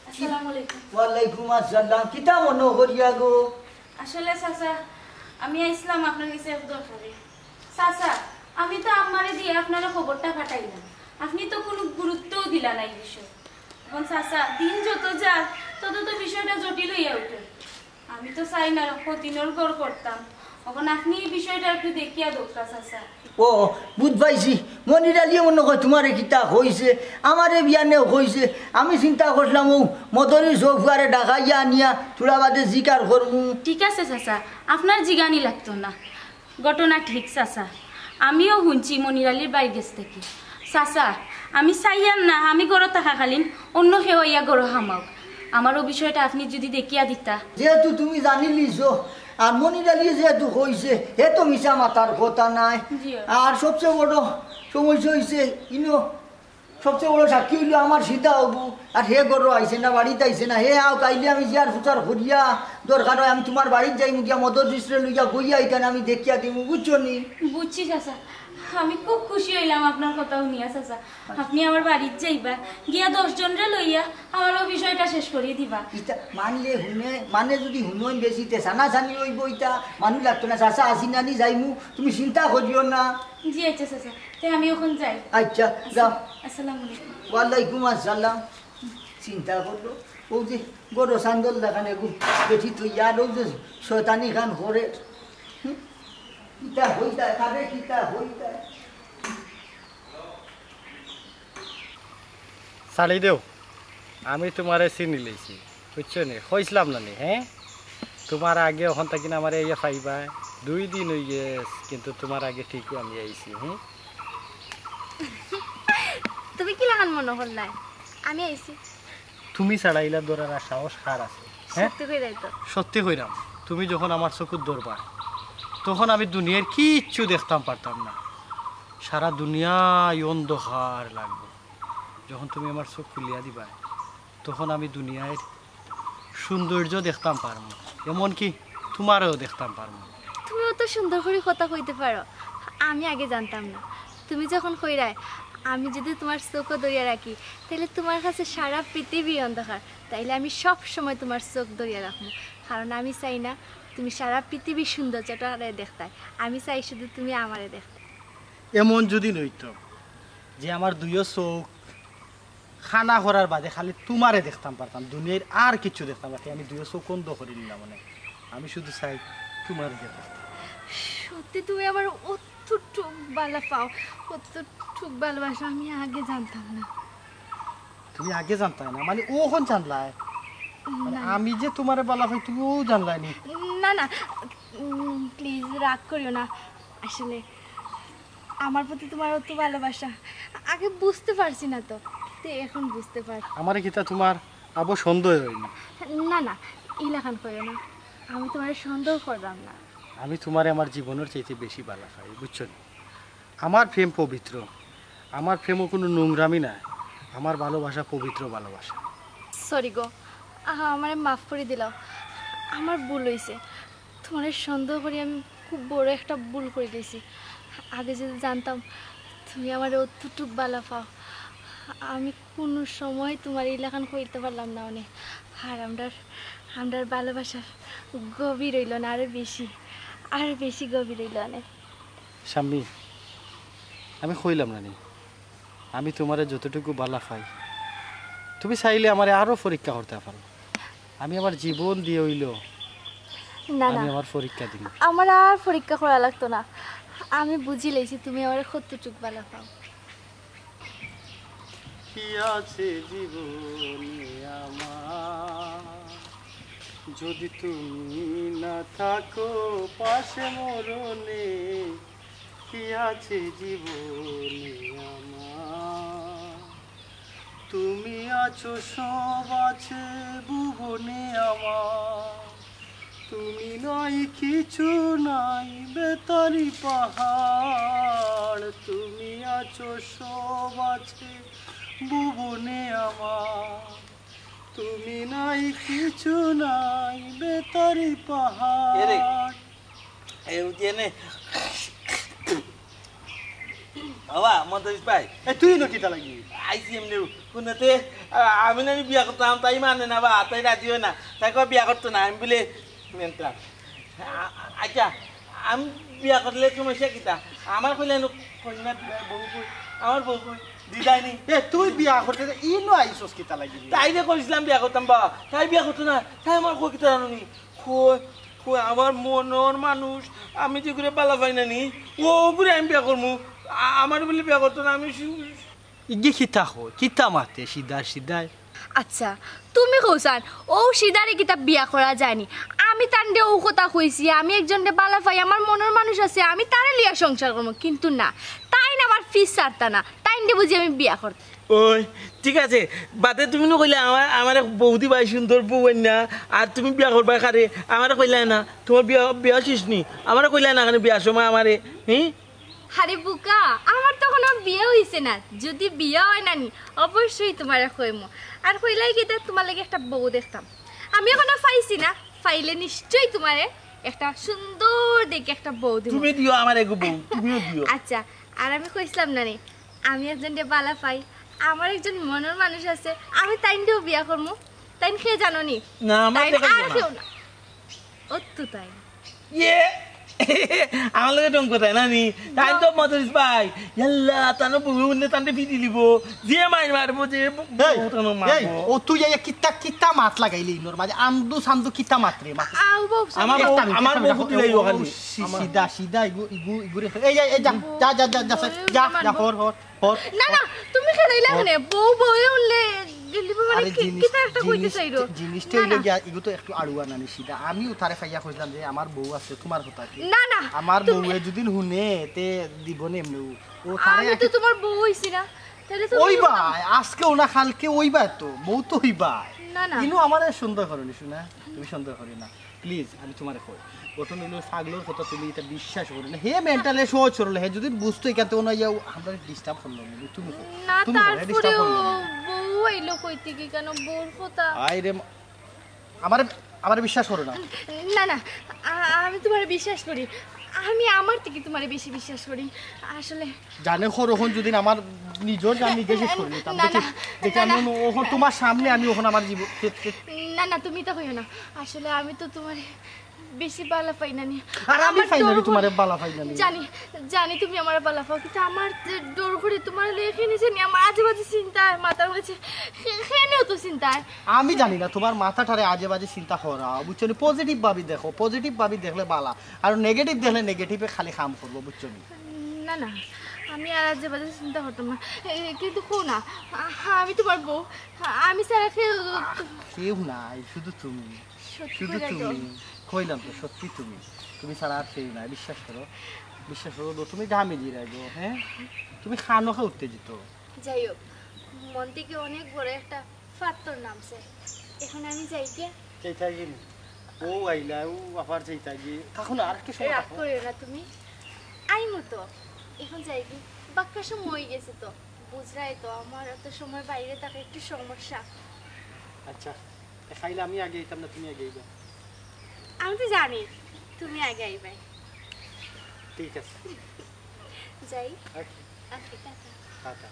আসসালামু আলাইকুম ওয়ালাইকুম আসসালাম কিতা মনে করিয়া গো আসলে চাচা আমি আইছিলাম আপনার কাছে এক দরকারে চাচা আমি তো আমারে দিয়ে আপনারা খবরটা পাঠাইলাম আপনি তো কোনো গুরুত্বও দিলা না এই বিষয় এখন চাচা দিন যত যায় তত তো বিষয়টা জটিল হইয়া ওঠে আমি তো চাই না কদিনের গড় করতাম এখন আপনি এই বিষয়টা একটু দেখিয়া দোকা চাচা ও বুঝ পাইছি মনিরালিয়ে মনে হয় তোমার কিতা হয়েছে আমারে বিয়ানেও হয়েছে আমি চিন্তা করলাম ও মদরি চৌফুয়ারে ডাকাইয়া আনিয়া থোড়া বাদে জিকার করমু ঠিক আছে চাচা আপনার জিগানি লাগতো না ঘটনা ঠিক চাচা আমিও শুনছি মনিরালির বাড়ি গেছ থেকে চাচা আমি চাইয়ান না আমি গড় থাকাকালীন অন্য সেওয়াইয়া গড় হামাও আমারও বিষয়টা আপনি যদি দেখিয়া দিতা যেহেতু তুমি জানি লিছো আর মনিরালিয়ে যেহেতু হয়েছে হে তো মিশা মাতার কথা নাই আর সবচেয়ে বড় সমস্যা হয়েছে ইনো সবচেয়ে বড় সাক্ষী হইল আমার সীতা হবু আর হে গরু আইসে না বাড়িতে আইসে না হে আও কাইলে আমি জিয়ার ফুচার করিয়া দরকার হয় আমি তোমার বাড়িতে যাই মুখিয়া মদর দৃষ্টি লইয়া গইয়া এখানে আমি দেখিয়া দিব বুঝছো নি বুঝছি চাচা আমি খুব খুশি হইলাম আপনার কথা শুনিয়া চাচা আপনি আমার বাড়িতে যাইবা গিয়া 10 জনরে লইয়া আমারও বিষয়টা শেষ করিয়ে দিবা ইটা মানলে হুনে মানে যদি হুনন বেশিতে সানা সানি হইব ইটা মানুষ লাগতো না চাচা আসি নানি যাইমু তুমি চিন্তা করিও না জি আচ্ছা চাচা তাই আমি ওখান যাই আচ্ছা যাও আসসালামু আলাইকুম ওয়ালাইকুম আসসালাম চিন্তা করলো ও যে বড় সান্দল দেখানে বেঠি তুই ইয়ার ও যে শয়তানি খান করে কিতা হইতা কারে কিতা হইতা ছাড়ি দেও আমি তোমারে চিনি লেছি বুঝছো নি কইছিলাম না নি হ্যাঁ তোমার আগে ওখান থাকি না আমার ইয়ে পাইবা 2 দিন হয়ে গেছে কিন্তু তোমার আগে ঠিকই আমি আইছি হ্যাঁ তুমি কি লাগান মনে করলাই আমি আইছি তুমি ছাড়াইলা ধরার সাহস কার আছে হ্যাঁ সত্যি কই যাইতো সত্যি কইরাম তুমি যখন আমার চকুর দরবার তখন আমি দুনিয়ার কিচ্ছু দেখতাম পারতাম না সারা দুনিয়ায় অন্ধকার লাগবে। যখন তুমি আমার চোখ খুলিয়া দিবা তখন আমি দুনিয়ার সৌন্দর্য দেখতাম পারবো, এমনকি তোমারও দেখতাম পারবো। তুমি অত সুন্দর করে কথা কইতে পারো, আমি আগে জানতাম না। তুমি যখন কইরায় আমি যদি তোমার চোখও ধরিয়া রাখি তাহলে তোমার কাছে সারা পৃথিবী অন্ধকার, তাইলে আমি সব সময় তোমার চোখ ধরিয়া রাখবো, কারণ আমি চাই না তুমি সারা পৃথিবীর সৌন্দর্যটা দেখতাই, আমি চাই শুধু তুমি আমারে দেখতে। এমন যদি নইতো যে আমার দুইও চোখ খানা করার বাদে খালি তোমারে দেখতাম পারতাম, দুনিয়ার আর কিছু দেখতাম পারতাম, আমি দুইও চোখ বন্ধ করে নিলাম। মানে আমি শুধু চাই তোমার দেখতে। সত্যি তুমি আমার অতটুক ভালো পাও, অতটুক ভালোবাসা আমি আগে জানতাম না। তুমি আগে জানতাম না মানে ওখন জানলাই? মানে আমি যে তোমারে বলা ভাই তুমিও জানলাই নি? না না প্লিজ রাগ করিও না, আসলে আমার প্রতি তোমার অত ভালোবাসা আগে বুঝতে পারছি না, তো এখন বুঝতে পারছি। আমার কিতা তোমার আবো সন্দেহ হয়নি? না না ইলাখান করিও না, আমি তোমার সন্দেহ করলাম না। আমি তোমারে আমার জীবনের চাইতে বেশি ভালো পাই, বুঝছো? আমার প্রেম পবিত্র, আমার প্রেমও কোনো নোংরামি না, আমার ভালোবাসা পবিত্র ভালোবাসা। সরি গো, আমারে মাফ করে দিলাও, আমার ভুল হয়েছে, তোমার সন্দেহ করি আমি খুব বড় একটা ভুল করে দিয়েছি। আগে যদি জানতাম তুমি আমার অতটুক ভালো পাও, আমি কোনো সময় তোমার এলাকান করতে পারলাম না অনেক। আর আমরার ভালোবাসার গভীর হইল না, আরো বেশি গভীর হইল অনেক। স্বামী আমি কইলাম না নি, আমি তোমারে যতটুকু ভালো পাই তুমি চাইলে আমারে আরো পরীক্ষা করতে পারো। আমি আমার জীবন দিয়ে হইল না না আমি আমার পরীক্ষা দিই। আমার আর পরীক্ষা করা লাগতো না, আমি বুঝি লেছি তুমি আমার কতটুক ভালো পাও। কি আছে জীবনে আমার যদি তুমি না থাকো পাশে মরণে, কি আছে জীবনে আমার তুমি আছো সব আছে ভুবনে আমার, তুমি নাই কিছু নাই বেতারি পাহাড়, তুমি আছো সব আছে ভুবনে আমার, তুমি নাই কিছু নাই বেতারি পাহাড়। বাবা মদরিস ভাই তুই নকিটা লাগি আইসি এমনি কোনতে আমি না বিয়া করতাম, তাই মানে না বা তাই রাজি হয় না, তাই কয় বিয়া করতো না। আমি বলে মেনতাম আচ্ছা আমি বিয়া করলে সমস্যা কিতা? আমার কইলে কন্যা বউ কই, আমার বউ কই দিদাইনি। তুই বিয়া করতে ইনো আইসস কিতা লাগি? তাই যে কইছিলাম বিয়া করতাম বা তাই বিয়া করতো না, তাই আমার কই কিতা জানি কই কই আমার মনের মানুষ আমি যে করে পালা পাই না নি ও করে আমি বিয়া করবো, আমার বলে বিয়া করতো না। আমি ইগে কিতা হো কিতা মাতে সিধা সিধাই? আচ্ছা তুমি কৌসান ও সিদারে কিতাব বিয়া করা যায়নি, আমি তান্ডে ও কথা কইছি আমি একজনকে বালা পাই, আমার মনের মানুষ আছে, আমি তারে লিয়া সংসার করবো, কিন্তু না তাই না আমার ফিস ছাড়তা না, তাইন্ডে বুঝি আমি বিয়া করতে। ওই ঠিক আছে বাদে তুমি নো কইলে আমার বৌদি ভাই সুন্দর বউ না, আর তুমি বিয়া করবা কারে আমার কইলে না, তোমার বিয়া শেষ নি আমার কইলে না কেন বিয়ার সময় আমারে? আরে বুকা আমার তো কোনো বিয়ে হইছে না, যদি বিয়ে হয় নানি অবশ্যই তোমারে কইমু, আর কইলাই কি তোমার লাগে একটা বউ দেখতাম, আমি এখনো পাইছি না, পাইলে নিশ্চয়ই তোমারে একটা সুন্দর দেখে একটা বউ দিব। তুমি দিও আমার এগো বউ, তুমিও দিও। আচ্ছা আর আমি কইছিলাম না রে আমি একজনকে বালা পাই, আমার একজন মনের মানুষ আছে, আমি তাইনকেও বিয়া করবো, তাইন খেয়ে জানো নি? না আমার তাইন দেখা আর যাবে কেউ না। না, ও তো তাই ইয়ে আমার লগে টঙ্ক তাই না নি, তাই তো মদরিস ভাই ইয়াল্লা তানো বউ উনলে তান্তে ফিরি লিব, যে মাইর মারবো যে বউ তানো মারবো। ও তুই এই কিতা কিতা মাত লাগাইলি ইনোর মাঝে আমদু সামদু কিতা মাত্রে মাত? আও বউ আমার বউ ফুটি লাইব খালি সিধা সিধা ইগুরে এই যা যা যা যা যা যা যা হর হর হর। না না তুমি খেলাইলা কেনে বউ বউ উনলে গেলিব মানে কিতা একটা কইতে চাইরো জিনিসটা হইলো গিয়া ইগু তো একটু আড়ুয়া নানি সিধা, আমি উঠারে ফাইয়া কইলাম যে আমার বউ আছে তোমার কথা কি? না না আমার বউয়ে যদি শুনে তে দিব নে এমনি ও তারে আমি তো তোমার বউ হইছি না, তাহলে তো ওইবা আজকে ওনা কালকে ওইবা তো বউ তো হইবা না না ইনো আমারে সুন্দর করনি শুনা, তুমি সুন্দর করি না প্লিজ আমি তোমার কই প্রথম এলো ছাগলের কথা তুমি এটা বিশ্বাস করো না হে মেন্টালে সহজ করলে হে যদি বুঝতো এখানে না যাও আমরা ডিস্টার্ব করলো তুমি না তুমি তারপরেও বউ এলো কইতে কি কেন বউর কথা আইরে আমার বিশ্বাস করো না না না আমি তোমার বিশ্বাস করি আমি আমার থেকে তোমার বেশি বিশ্বাস করি আসলে জানে ওখন যদি আমার নিজের জান নিজে শেষ করে নিতাম দেখি আমি ওখন তোমার সামনে আমি ওখন আমার জীবন না না তুমি তো হইও না আসলে আমি তো তোমার বেশি বালা পাই না নি আর আমি পাই না তোমারে বালা পাই না জানি জানি তুমি আমার বালা পাও কিন্তু আমার যে ডর করে তোমার লেখে নিছে নি আমার আজে বাজে চিন্তা মাথার মধ্যে খেনেও তো চিন্তা আমি জানি না তোমার মাথাটারে আজে বাজে চিন্তা করা বুঝছো নি পজিটিভ ভাবি দেখো পজিটিভ ভাবি দেখলে বালা আর নেগেটিভ দেখলে নেগেটিভে খালি কাম করবো বুঝছো নি না না আমি আর আজে বাজে চিন্তা করতাম না কিন্তু কো না আমি তোমার বউ আমি সারা কেউ নাই শুধু তুমি শুধু তুমি কইলাম তো সত্যি তুমি ছাড়া আর কেউ নাই বিশ্বাস করো তুমি ঘামে দিয়ে রাখবো হ্যাঁ তুমি খানো খা উত্তেজিত যাই হোক মন থেকে অনেক বড় একটা ফাত্তর নামছে এখন আমি যাই কে চাইতাগি ও আইলা ও আবার চাইতাগি তখন আর কি সময় রাগ করিও না তুমি আইমু তো এখন যাই কি বাক্কা সময় গেছে তো বুঝরাই তো আমার এত সময় বাইরে থাকা একটু সমস্যা আচ্ছা খাইলে আমি আগে আইতাম না তুমি আগে আইবা আমি তো জানি তুমি আগে আইবে ঠিক আছে যাই আচ্ছা আচ্ছা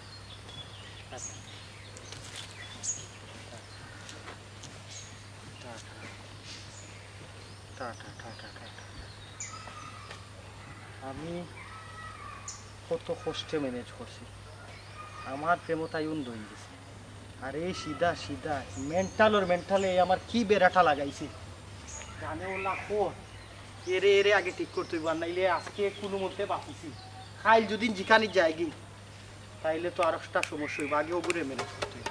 টাটা টাটা আমি কত কষ্টে ম্যানেজ করছি আমার প্রেমতাই উন্দ হয়ে গেছে আর এই সিধা মেন্টালে আমার কি বেড়াটা লাগাইছে জানে ওলা কর এরে আগে ঠিক করতে হইব নাইলে আজকে কোনো মধ্যে বাঁচিছি খাইল যদি যেখানে যায়গি তাইলে তো আর একটা সমস্যা হইব আগে ওগুলো ম্যানেজ করতে হইব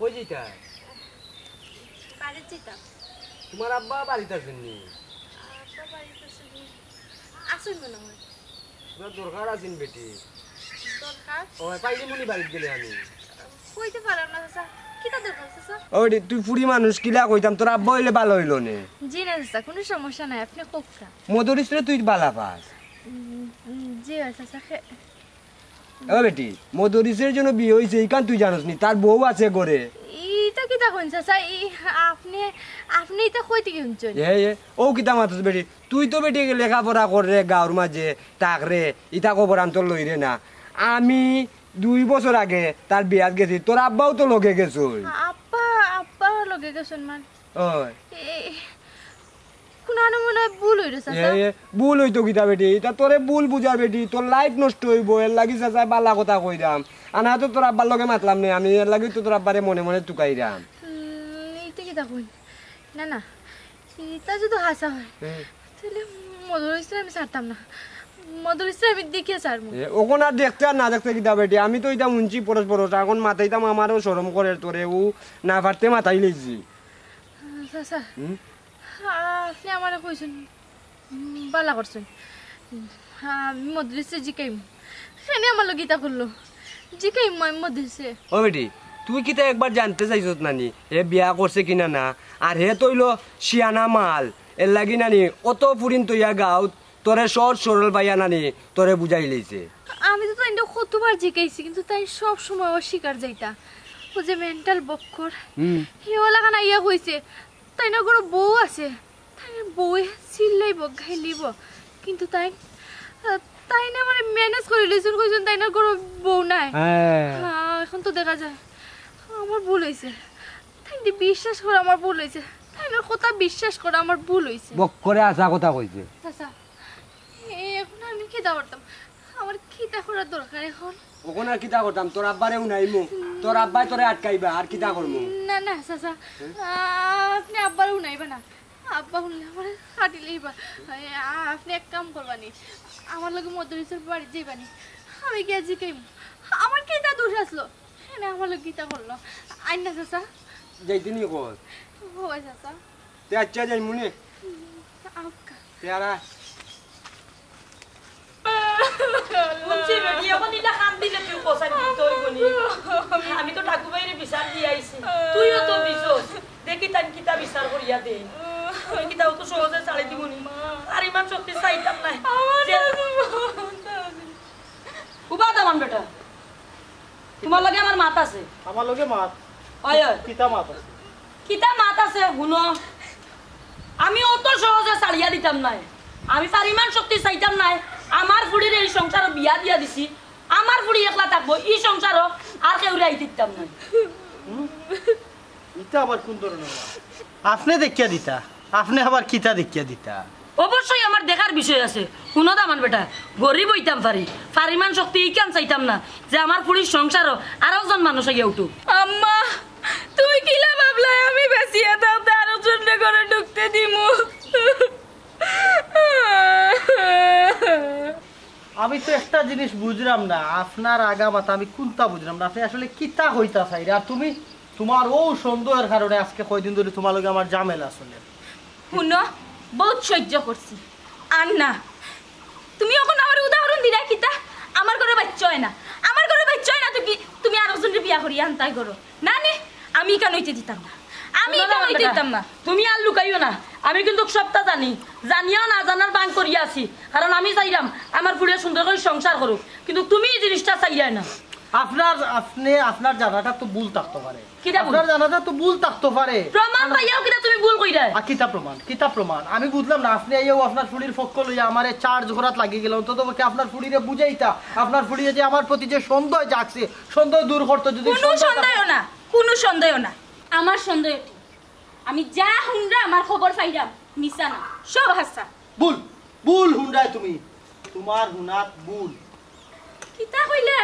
কই যাইতা বাড়ি যেতাম তোমার আব্বা বাড়িতে আসেননি আব্বা বাড়িতে আসুন মনে হয় তোমার দরকার আছেন বেটি দরকার ও পাইলি মুনি বাড়িতে গেলে আমি কইতে পারলাম না চাচা কিটা দরকার চাচা ও বেটি তুই ফুড়ি মানুষ কিলা কইতাম তোর আব্বা হইলে ভালো হইল নে জি না চাচা কোনো সমস্যা নাই আপনি কোকটা মধুরিস্ত্রে তুই বালা পাস জি চাচা ও বেটি মধুরিস্ত্রের জন্য বিয়ে হয়েছে এইখান তুই জানোস নি তার বউ আছে ঘরে ইটা কিটা কইন চাচা আপনি এটা কইতে কি শুনছেন ও কিতা মাতস বেটি তুই তো বেটি লেখাপড়া করে গাঁর মাঝে তাক রে ইটা খবর আন তোর লই রে না আমি 2 বছর আগে তার বিয়াত গেছি তোর আব্বাও তো লগে গেছো আব্বা লগে গেছেন মান ওই কোন মনে ভুল হইছে চাচা ভুল হইতো কিতা বেটি তা তোরে ভুল বুঝার বেটি তোর লাইফ নষ্ট হইব এর লাগি চাচা বালা কথা কইরাম আনা তো তোর আব্বার লগে মাতলাম নে আমি এর লাগি তো তোর আব্বারে মনে মনে টুকাইরাম এইটা কিতা কইন না না এটা যদি হাসা হয় তাহলে মধুরিস্ত্রে আমি ছাড়তাম না মধুরিস্ত্রে আমি দেখে ছাড়বো ওখন আর দেখতে আর না দেখতে কিতা বেটি আমি তো এটা শুনছি পরস্পর এখন মাথাইতাম আমারও শরম করে তোরে ও না পারতে মাথাই লেছি চাচা আপনি আমার কইছেন বালা করছেন আমি মধুরিস্ত্রে জিকাইম সেনে আমার লোক গীতা করলো জিকাইম আমি মধুরিস্ত্রে ও বেটি তুই কিতা একবার জানতে চাইছত নানি হে বিয়া করছে কিনা না আর হে তৈল শিয়ানা মাল এর লাগি নানি কত পুরিন তৈয়া গাও তোরে সর সরল পাইয়া নানি তোরে বুঝাই লইছে আমি তো তাই কতবার জিকাইছি কিন্তু তাই সব সময় অস্বীকার যাইতা ও যে মেন্টাল বক্কর হেওয়ালা খানা ইয়া কইছে তাই না কোনো বউ আছে তাই বউ চিল্লাইব গাইলিব কিন্তু তাই না মানে ম্যানেজ করে লইছেন কইছেন তাই না কোনো বউ নাই এখন তো দেখা যায় আমার ভুল হয়েছে তাই বিশ্বাস করে আমার ভুল হয়েছে তাই না কথা বিশ্বাস করে আমার ভুল হয়েছে বক্করে আসা কথা কইছে চাচা এখন আমি খিদা করতাম আমার খিদা করার দরকার এখন ওখানে আর কিতা করতাম তোর আব্বারে উনাইমু তোর আব্বাই তোরে আটকাইবা আর কিতা করমু না না চাচা আপনি আব্বার উনাইবা না আব্বা উনলে আমার কাটিলেইবা আপনি এক কাম করবানি আমার লগে মধুরিস্ত্রের বাড়ি যাইবানি আমি গিয়ে জিকাইম আমার কিতা দোষ আসলো হ্যাঁ আমার লগে গীতা করলো আইন না চাচা যাইতে নি কর হয় চাচা তে আচ্ছা যাই মুনে আচ্ছা পেয়ারা বুঝছি বেটি এখন ইলা খান দিলে তুই কোসাই তোর গুনি আমি তো ঠাকুর বাইরে বিচার দিয়ে আইছি তুইও তো দিছস দেখি তান কিতা বিচার করিয়া দে তুই কিতাও তো সহজে ছাড়ি দিবনি আর ইমান সত্যি চাইতাম না উবা দামান বেটা তোমার লাগে আমার মাত আছে আমার লগে মাত ওই কিতা মাত আছে কিতা মাত আছে শুনো আমি অত সহজে ছাড়িয়া দিতাম নাই আমি পারিমান শক্তি চাইতাম নাই আমার ফুড়ির এই সংসার বিয়া দিয়া দিছি আমার ফুড়ি একলা থাকবো এই সংসার আর কেউ রাই দিতাম নাই এটা আবার কোন ধরনের আপনি দেখিয়া দিতা আপনি আবার কিতা দেখিয়া দিতা অবশ্যই আমার দেখার বিষয় আছে শুনো দামান বেটা গরিব হইতাম পারি পারিমান শক্তি এই কেন চাইতাম না যে আমার ফুড়ির সংসার আরো জন মানুষ আগে উঠুক আম্মা তুমি কিলা ভাবলাই আমি বেশিয়া দাও তারও জন্য করে ঢুকতে দিমু আমি তো একটা জিনিস বুঝলাম না আপনার আগামাতা আমি কোনটা বুঝলাম না আপনি আসলে কিতা হইতা চাই আর তুমি তোমার ও সন্দেহের কারণে আজকে কয়দিন ধরে তোমার লগে আমার ঝামেলা আসলে শুনো বহুত সহ্য করছি আর না তুমি এখন আমার উদাহরণ দিলা কিতা আমার ঘরে বাচ্চা হয় না আমার ঘরে বাচ্চা হয় না তুমি আরো জনের বিয়া করি আনতাই করো না নে আমি কেন হইতে দিতাম না আমি কেন হইতে দিতাম না তুমি আর লুকাইও না আমি কিন্তু সবটা জানি জানিয়াও না জানার বাং করিয়া আছি কারণ আমি চাইলাম আমার ফুড়িয়া সুন্দর করে সংসার করুক কিন্তু তুমি এই জিনিসটা চাইলাই না আপনার জানাটা তো ভুল থাকতে পারে কিটা ভুল? আপনার জানাটা তো ভুল থাকতে পারে প্রমাণ পাইয়াও কিনা তুমি ভুল কইরা কিতা প্রমাণ আমি বুঝলাম না আপনি আইও আপনার ফুড়ির পক্ষ লইয়া আমারে চার্জ ঘোরাত লাগিয়ে গেল অন্তত পক্ষে আপনার ফুড়িরে বুঝাইতা আপনার ফুড়িরে যে আমার প্রতি যে সন্দেহ জাগছে সন্দেহ দূর করতে যদি কোনো সন্দেহ না আমার সন্দেহ ঠিক। আমি যা হুনরা আমার খবর পাইলাম মিছা না সব হাসা ভুল হুন্ডায় তুমি তোমার হুনাত ভুল কিতা কইলে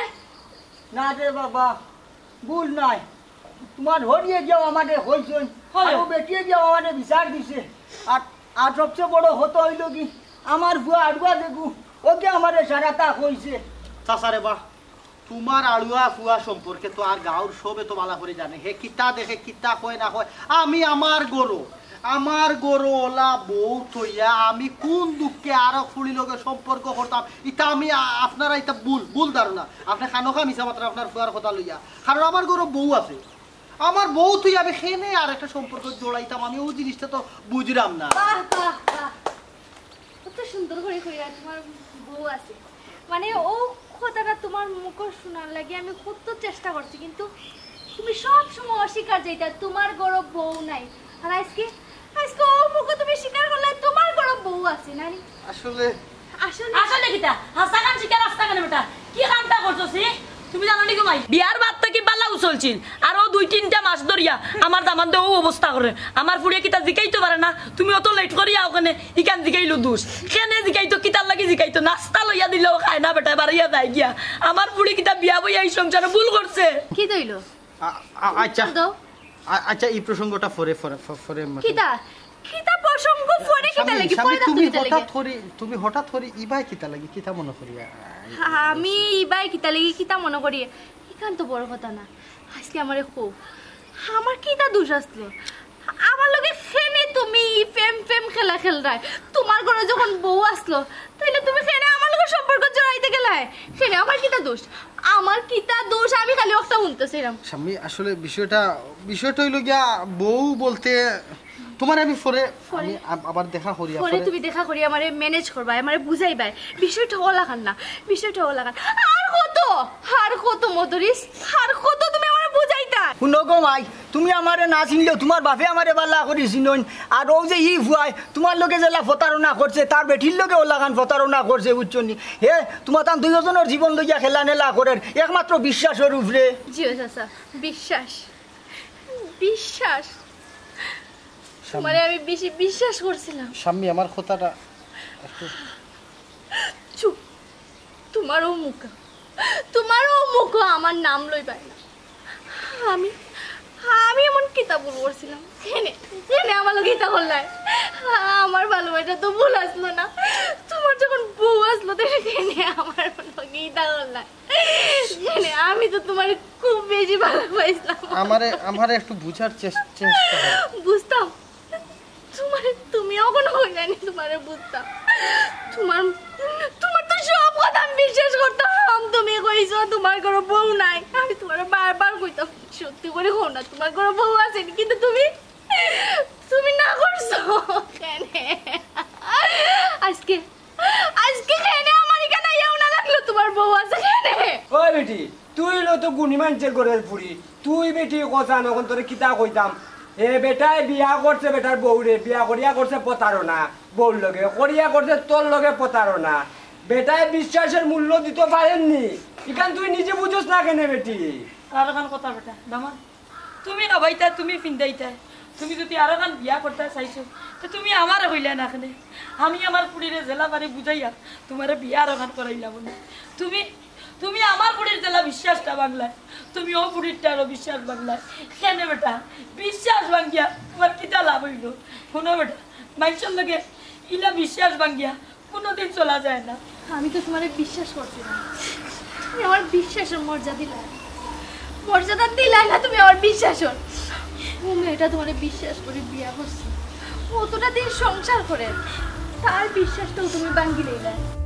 না রে বাবা ভুল নাই তোমার হরিয়ে যাও আমাদের হইছেন আর বেটিয়ে যাও আমাদের বিচার দিছে আর আর সবচেয়ে বড় হতো হইল কি আমার বুয়া আড়ুয়া দেখু ওকে আমাদের সারাটা হইছে চাচারে বাহ তোমার আড়ুয়া ফুয়া সম্পর্কে তো আর গাঁর সবে তো ভালো করে জানে হে কিতা দেখে কিতা কয় না কয় আমি আমার গরু ওলা বউ থইয়া আমি কোন দুঃখে আরো ফুড়ি লগে সম্পর্ক করতাম এটা আমি আপনারা এটা ভুল ধারণা আপনি খানোখা মিশা মাত্র আপনার ফুয়ার কথা লইয়া কারণ আমার গরু বউ আছে আমার বউ তুই আমি খেনে আর একটা সম্পর্ক জোড়াইতাম আমি ওই জিনিসটা তো বুঝলাম না কত সুন্দর করে কইরা তোমার বউ আছে মানে ও কথাটা তোমার মুখ শোনার লাগে আমি কত চেষ্টা করছি কিন্তু তুমি সব সময় অস্বীকার যাইতা তোমার গরব বউ নাই আর আজকে ও মুখ তুমি স্বীকার করলে তোমার গরব বউ আছে নানি আসলে আসলে কিতা হাসা কান শিকার রাস্তা কেন বেটা কি কামটা করছস তুমি জানো নি ঘুমাই বিয়ার বাদ থেকে বালাও চলছিল আর ও 2-3টা মাস ধরিয়া আমার দামান দেও অবস্থা করে আমার ফুড়িয়ে কিতা জিকাইতে পারে না তুমি অত লেট করিয়া ওখানে ইকান জিকাইলো দোষ কেনে জিকাইতো কিতার লাগি জিকাইতো নাস্তা লইয়া দিলেও খায় না বেটা বাড়িয়া যায় গিয়া আমার ফুড়ি কিতা বিয়া বইয়া এই সংসারে ভুল করছে কি দইলো আচ্ছা এই প্রসঙ্গটা ফরে কিতা প্রসঙ্গ ফরে কিতা লাগি পরে তুমি হঠাৎ করে ইবাই কিতা লাগি কিতা মনে করিয়া আমি ইবাই কিতা লাগি কিতা মনে করি ইখান তো বড় কথা না আজকে আমারে খুব আমার কিতা দোষ আসলো আমার লগে খেনে তুমি ফেম খেলা খেলরাই তোমার ঘরে যখন বউ আসলো তাইলে তুমি খেনে আমার লগে সম্পর্ক জড়াইতে গেলাই খেনে আমার কিতা দোষ আমি খালি একটা শুনতেছিলাম স্বামী আসলে বিষয়টা হইল গিয়া বউ বলতে তোমার আমি আমি আবার দেখা করিয়া পরে তুমি দেখা করি আমারে ম্যানেজ করবা আমারে বুঝাইবা বিষয়টা হলা খান না আর কত মদরিস আর কত তুমি আমারে বুঝাইতা শুনো গো মাই তুমি আমারে না চিনলেও তোমার বাপে আমারে বাল্লা করি চিনন আর ও যে ই ভুয়াই তোমার লোকে যেলা প্রতারণা করছে তার বেটির লোকে ওলাখান প্রতারণা করছে বুঝছনি হে তোমার তান দুইজনের জীবন লইয়া খেলা নেলা করে একমাত্র বিশ্বাসের উপরে জিও চাচা বিশ্বাস তোমারে আমি বেশি বিশ্বাস করছিলাম স্বামী আমার কথাটা চুপ তোমারও মুখ আমার নাম লই পাই না আমি এমন কিতাব করছিলাম জেনে আমার লোক গীতা করলাই আমার ভালোবাসা তো ভুল আসলো না তোমার যখন বউ আসলো দেখে আমার গীতা করলাই জেনে আমি তো তোমার খুব বেশি ভালোবাসলাম আমারে একটু বুঝার চেষ্টা বুঝতাম তুমিও কোনো কইলানি তোমারে বুঝতাম তোমার তোমার তো সব কথা আমি বিশ্বাস করতাম তুমি কইছো তোমার কোনো বউ নাই আমি তোমার বারবার কইতাম সত্যি করে কও না তোমার কোনো বউ আছে কিন্তু তুমি তুমি না করছো কেন আজকে আজকে কেন আমার এখানে ইয়েও না লাগলো তোমার বউ আছে কেন ওই বেটি তুই লো তো গুণী মানুষের ঘরের পুরি তুই বেটি কথা নখন তোরে কিতা কইতাম এ বেটায় বিয়া করছে বেটার বউরে বিয়া করিয়া করছে প্রতারণা বউর লগে করিয়া করছে তোর লগে প্রতারণা বেটায় বিশ্বাসের মূল্য দিতে পারেননি এখান তুই নিজে বুঝোস না কেন বেটি আর এখন কথা বেটা দামান তুমি খাবাইতা তুমি ফিন্দাইতা তুমি যদি আর এখন বিয়া করতে চাইছো তো তুমি আমার হইলে না এখানে আমি আমার পুরীরে জেলা বাড়ি বুঝাইয়া তোমার বিয়া আর এখন করাইলাম না তুমি তুমি আমার পুরীর জেলা বিশ্বাসটা বাংলায় তুমি ও পুরীরটারও বিশ্বাস বাংলায় কেন বেটা বিশ্বাস ভাঙ্গিয়া তোমার কিতা লাভ হইল শোনো বেটা মানুষের লগে ইলা বিশ্বাস ভাঙ্গিয়া কোনোদিন চলা যায় না আমি তো তোমারে বিশ্বাস করছি না তুমি আমার বিশ্বাসের মর্যাদা দিলাই না তুমি আমার বিশ্বাসের ও মেয়েটা তোমারে বিশ্বাস করে বিয়া করছে কতটা দিন সংসার করে তার বিশ্বাসটাও তুমি ভাঙ্গি লইলা